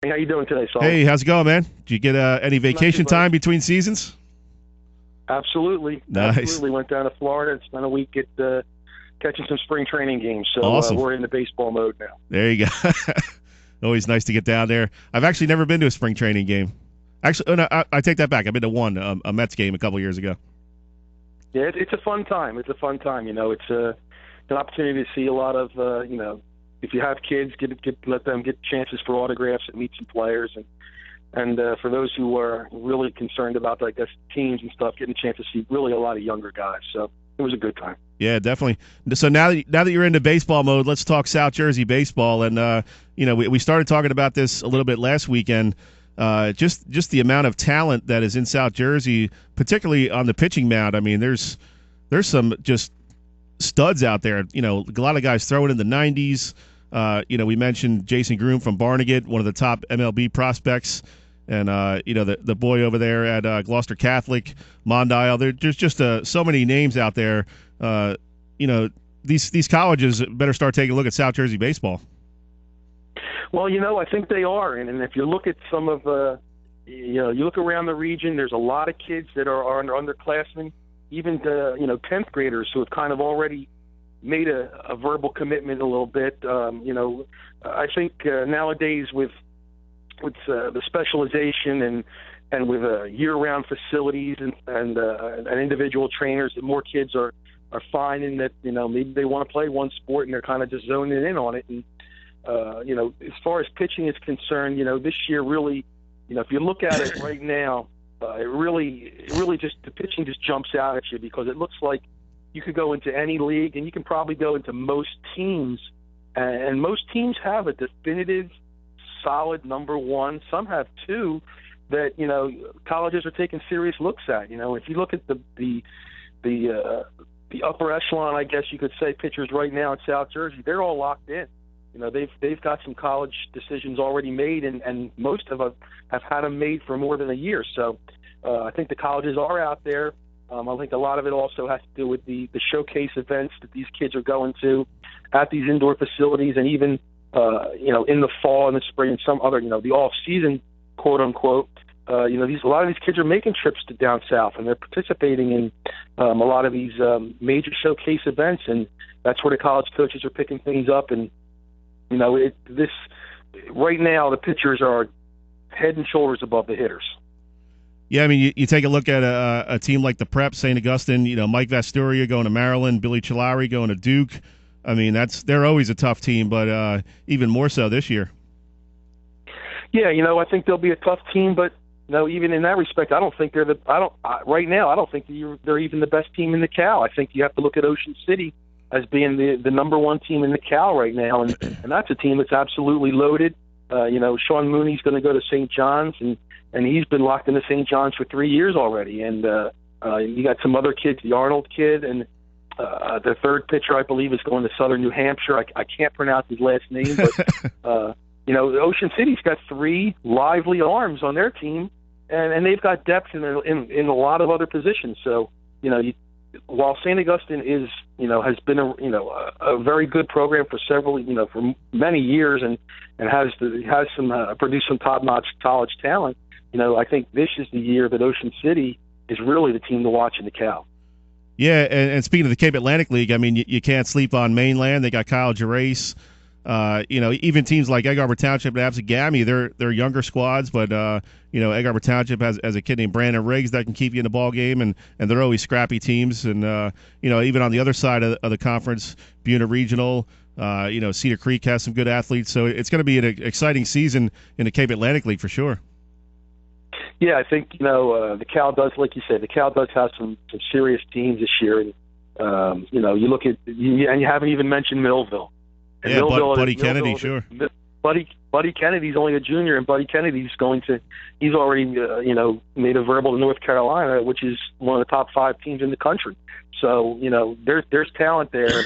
Hey, how you doing today, Saul? Hey, how's it going, man? Did you get any vacation Not too bad. time between seasons? Absolutely. Nice. Absolutely. Went down to Florida and spent a week at catching some spring training games. So Awesome. we're in the baseball mode now. There you go. Always nice to get down there. I've actually never been to a spring training game. Actually, no, I take that back. I've been to one, a Mets game a couple years ago. Yeah, it's a fun time. It's a fun time. It's an opportunity to see a lot of, if you have kids, let them get chances for autographs and meet some players. And for those who are really concerned about, I guess, teams and stuff, getting a chance to see really a lot of younger guys. So it was a good time. Yeah, definitely. So now that you're into baseball mode, let's talk South Jersey baseball. And we started talking about this a little bit last weekend. Just the amount of talent that is in South Jersey, particularly on the pitching mound. I mean, there's some just studs out there. A lot of guys throwing in the 90s. We mentioned Jason Groom from Barnegat, one of the top MLB prospects. And, the boy over there at Gloucester Catholic, Mondial. There's just so many names out there. These colleges better start taking a look at South Jersey baseball. Well, I think they are. And if you look at some of, you look around the region, there's a lot of kids that are underclassmen, even 10th graders who have kind of already made a verbal commitment a little bit. I think nowadays with the specialization and with year-round facilities and individual trainers, that more kids are finding that maybe they want to play one sport and they're kind of just zoning in on it. And as far as pitching is concerned, this year really, if you look at it right now, it really just the pitching just jumps out at you because it looks like you could go into any league and you can probably go into most teams, and most teams have a definitive, solid number one. Some have two that colleges are taking serious looks at. If you look at the upper echelon, I guess you could say, pitchers right now in South Jersey, they're all locked in. They've got some college decisions already made, and most of them have had them made for more than a year. So I think the colleges are out there. I think a lot of it also has to do with the showcase events that these kids are going to at these indoor facilities, and even in the fall and the spring and some other, the off season, quote unquote. A lot of these kids are making trips to down south, and they're participating in a lot of these major showcase events, and that's where the college coaches are picking things up. And right now the pitchers are head and shoulders above the hitters. Yeah, I mean, you take a look at a team like the Prep, St. Augustine. Mike Vasturia going to Maryland, Billy Chilari going to Duke. I mean, they're always a tough team, but even more so this year. Yeah, I think they'll be a tough team, but even in that respect, I don't think right now, I don't think they're even the best team in the Cal. I think you have to look at Ocean City as being the number one team in the Cal right now, and that's a team that's absolutely loaded. Sean Mooney's going to go to St. John's, and he's been locked into St. John's for 3 years already. And you got some other kids, the Arnold kid, and the third pitcher, I believe, is going to Southern New Hampshire. I can't pronounce his last name, but Ocean City's got three lively arms on their team, and they've got depth in a lot of other positions. So while St. Augustine has been a very good program for for many years, and has some produced some top-notch college talent, I think this is the year that Ocean City is really the team to watch in the Cal. Yeah, and speaking of the Cape Atlantic League, I mean, you can't sleep on Mainland. They got Kyle Gerace. Even teams like Egg Harbor Township and Absegami, they're younger squads, but Egg Harbor Township has a kid named Brandon Riggs that can keep you in the ball game, and they're always scrappy teams. And even on the other side of the conference, Buena Regional, Cedar Creek has some good athletes. So it's going to be an exciting season in the Cape Atlantic League for sure. Yeah, I think the Cal does, like you said, the Cal does have some serious teams this year, and you look at and you haven't even mentioned Millville. And yeah, Buddy Kennedy, sure. Buddy Kennedy's only a junior, and Buddy Kennedy's he's already made a verbal to North Carolina, which is one of the top 5 teams in the country. So there's talent there.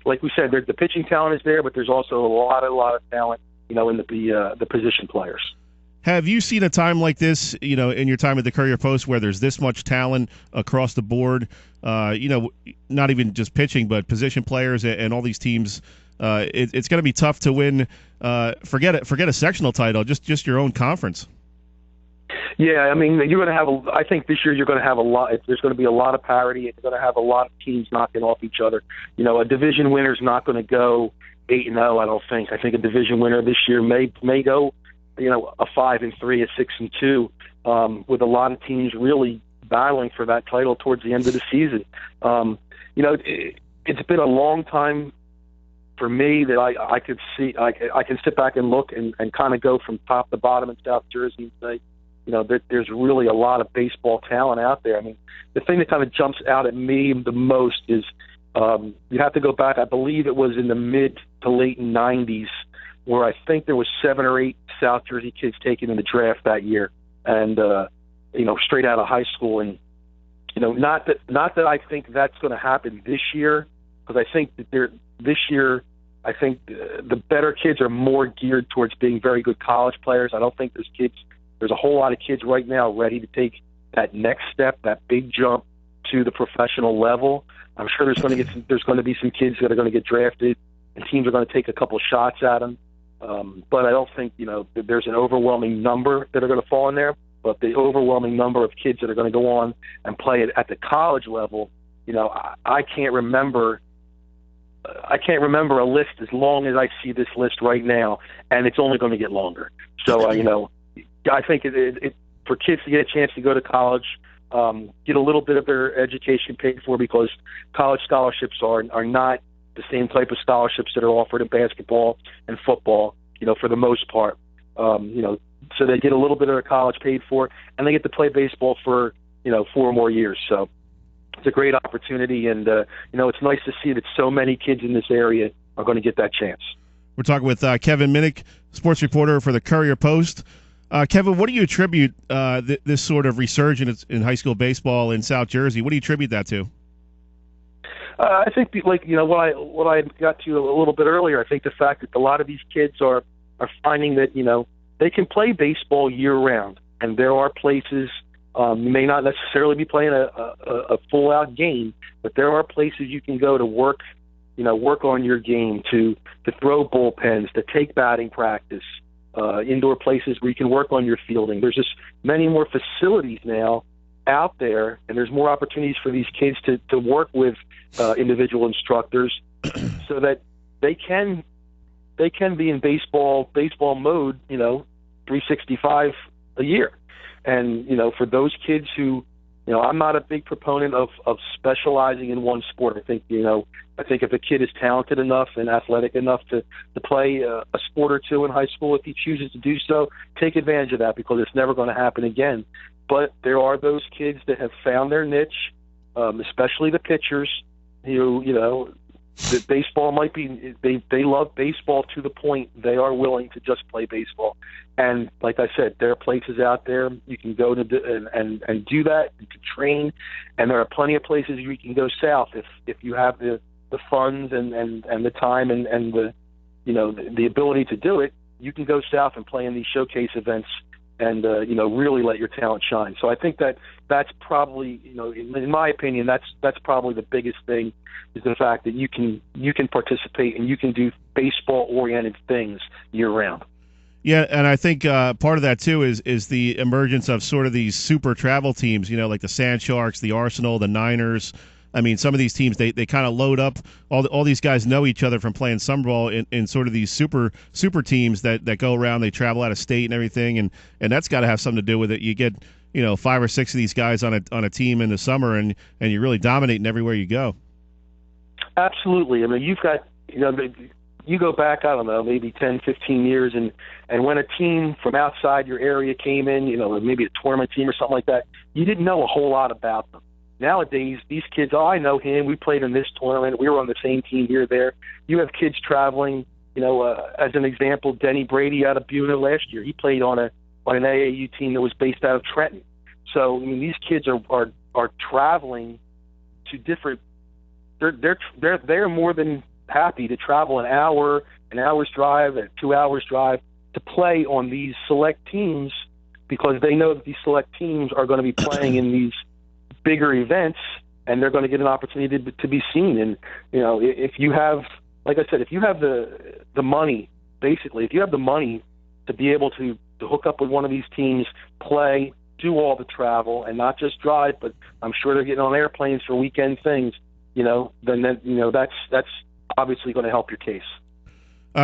Like we said, the pitching talent is there, but there's also a lot of talent in the position players. Have you seen a time like this, in your time at the Courier Post, where there's this much talent across the board? Not even just pitching, but position players and all these teams it's going to be tough to win. Forget a sectional title, just your own conference. Yeah, I mean, you're going to have. I think this year you're going to have a lot. There's going to be a lot of parity. You're going to have a lot of teams knocking off each other. You know, a division winner's not going to go 8-0. I don't think. I think a division winner this year may go, you know, a 5-3, a 6-2, with a lot of teams really battling for that title towards the end of the season. You know, it's been a long time for me that I could see. I can sit back and look and kind of go from top to bottom in South Jersey and say, you know, there's really a lot of baseball talent out there. I mean, the thing that kind of jumps out at me the most is you have to go back. I believe it was in the mid to late 90s where I think there was 7 or 8 South Jersey kids taken in the draft that year, and you know, straight out of high school. And you know, not that I think that's going to happen this year, because I think that this year, I think the better kids are more geared towards being very good college players. I don't think there's a whole lot of kids right now ready to take that next step, that big jump to the professional level. I'm sure there's going to be some kids that are going to get drafted, and teams are going to take a couple shots at them. But I don't think, you know, there's an overwhelming number that are going to fall in there. But the overwhelming number of kids that are going to go on and play it at the college level, you know, I can't remember a list as long as I see this list right now, and it's only going to get longer. So, you know, I think for kids to get a chance to go to college, get a little bit of their education paid for, because college scholarships are not the same type of scholarships that are offered in basketball and football, you know, for the most part. You know, so they get a little bit of their college paid for, and they get to play baseball for, you know, 4 more years. So it's a great opportunity, and you know, it's nice to see that so many kids in this area are going to get that chance. We're talking with Kevin Minnick, sports reporter for the Courier Post. Kevin, what do you attribute this sort of resurgence in high school baseball in South Jersey? What do you attribute that to? I think, like, you know, what I got to a little bit earlier, I think the fact that a lot of these kids are finding that, you know, they can play baseball year-round, and there are places, you may not necessarily be playing a full-out game, but there are places you can go to work on your game, to throw bullpens, to take batting practice, indoor places where you can work on your fielding. There's just many more facilities now out there, and there's more opportunities for these kids to work with individual instructors so that they can be in baseball mode, you know, 365 a year. And, you know, for those kids who, you know, I'm not a big proponent of specializing in one sport. I think if a kid is talented enough and athletic enough to play a sport or two in high school, if he chooses to do so, take advantage of that, because it's never going to happen again. But there are those kids that have found their niche, especially the pitchers, who, you know, that baseball might be, they love baseball to the point they are willing to just play baseball. And like I said, there are places out there you can go to and do that, you can train, and there are plenty of places you can go south if you have the funds and the time and the, you know, the ability to do it. You can go south and play in these showcase events and you know, really let your talent shine. So I think that's probably, you know, in my opinion, that's probably the biggest thing, is the fact that you can participate and you can do baseball-oriented things year-round. Yeah, and I think part of that too is the emergence of sort of these super travel teams, you know, like the Sand Sharks, the Arsenal, the Niners. I mean, some of these teams, they kind of load up. All these guys know each other from playing summer ball in sort of these super teams that go around. They travel out of state and everything, and that's got to have something to do with it. You get, you know, 5 or 6 of these guys on a team in the summer, and you're really dominating everywhere you go. Absolutely. I mean, you've got, you know, you go back, I don't know, maybe 10, 15 years, and when a team from outside your area came in, you know, maybe a tournament team or something like that, you didn't know a whole lot about them. Nowadays, these kids, oh, I know him. We played in this tournament. We were on the same team here, there. You have kids traveling. You know, as an example, Denny Brady out of Buena last year. He played on an AAU team that was based out of Trenton. So, I mean, these kids are traveling to different. They're more than happy to travel an hour's drive, a 2 hours drive to play on these select teams, because they know that these select teams are going to be playing in these bigger events, and they're going to get an opportunity to be seen. And, you know, if you have like I said, if you have the money, basically, if you have the money to be able to hook up with one of these teams, play, do all the travel, and not just drive, but I'm sure they're getting on airplanes for weekend things, then that's obviously going to help your case.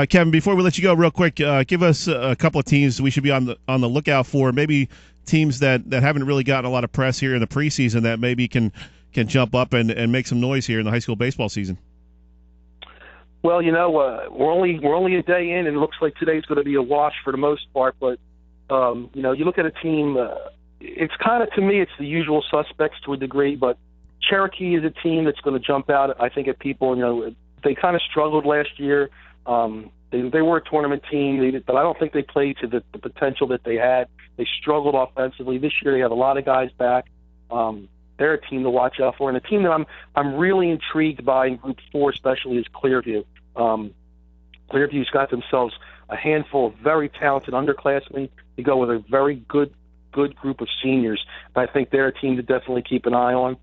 Kevin, before we let you go, real quick, give us a couple of teams we should be on the lookout for. Maybe teams that haven't really gotten a lot of press here in the preseason that maybe can jump up and make some noise here in the high school baseball season. Well, we're only a day in, and it looks like today's going to be a wash for the most part. But you look at a team. It's kind of, to me, it's the usual suspects to a degree. But Cherokee is a team that's going to jump out, I think, at people. They kind of struggled last year. They were a tournament team, but I don't think they played to the potential that they had. They struggled offensively. This year they have a lot of guys back. They're a team to watch out for. And a team that I'm really intrigued by in Group 4 especially is Clearview. Clearview's got themselves a handful of very talented underclassmen to go with a very good group of seniors. I think they're a team to definitely keep an eye on.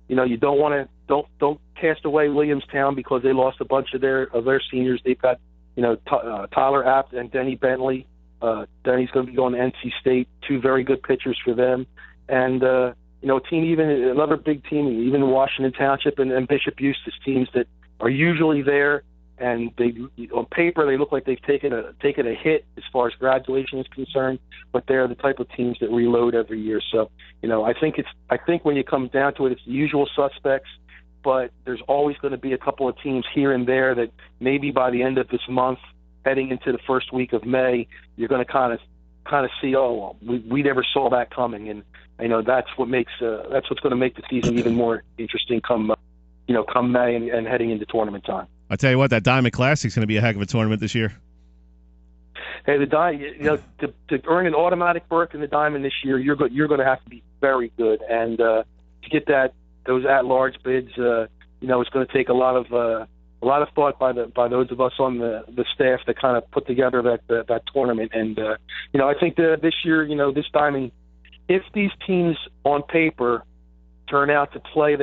You don't cast away Williamstown because they lost a bunch of their seniors. They've got Tyler Apt and Denny Bentley. Denny's going to be going to NC State, two very good pitchers for them, and another big team, even Washington Township and Bishop Eustis, teams that are usually there, and they on paper they look like they've taken a hit as far as graduation is concerned, but they're the type of teams that reload every year. So I think when you come down to it, it's the usual suspects, but there's always going to be a couple of teams here and there that maybe by the end of this month, heading into the first week of May, you're going to kind of see, we never saw that coming, and that's what's going to make the season even more interesting come May and heading into tournament time. I tell you what, that Diamond Classic is going to be a heck of a tournament this year. Hey, to earn an automatic berth in the Diamond this year, you're going to have to be very good, and to get those at-large bids, it's going to take a lot of thought by those of us on the staff that kind of put together that tournament. And I think that this year, this Diamond, if these teams on paper turn out to play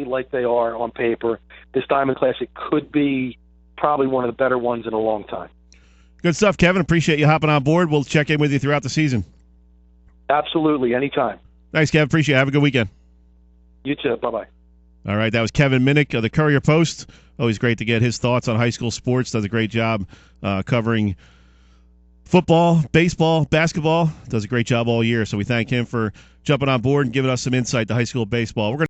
like they are on paper, this Diamond Classic could be probably one of the better ones in a long time. Good stuff, Kevin. Appreciate you hopping on board. We'll check in with you throughout the season. Absolutely, anytime. Thanks, Kevin. Appreciate it. Have a good weekend. You too. Bye-bye. All right, that was Kevin Minnick of the Courier Post. Always great to get his thoughts on high school sports. Does a great job covering football, baseball, basketball. Does a great job all year. So we thank him for jumping on board and giving us some insight to high school baseball. We're going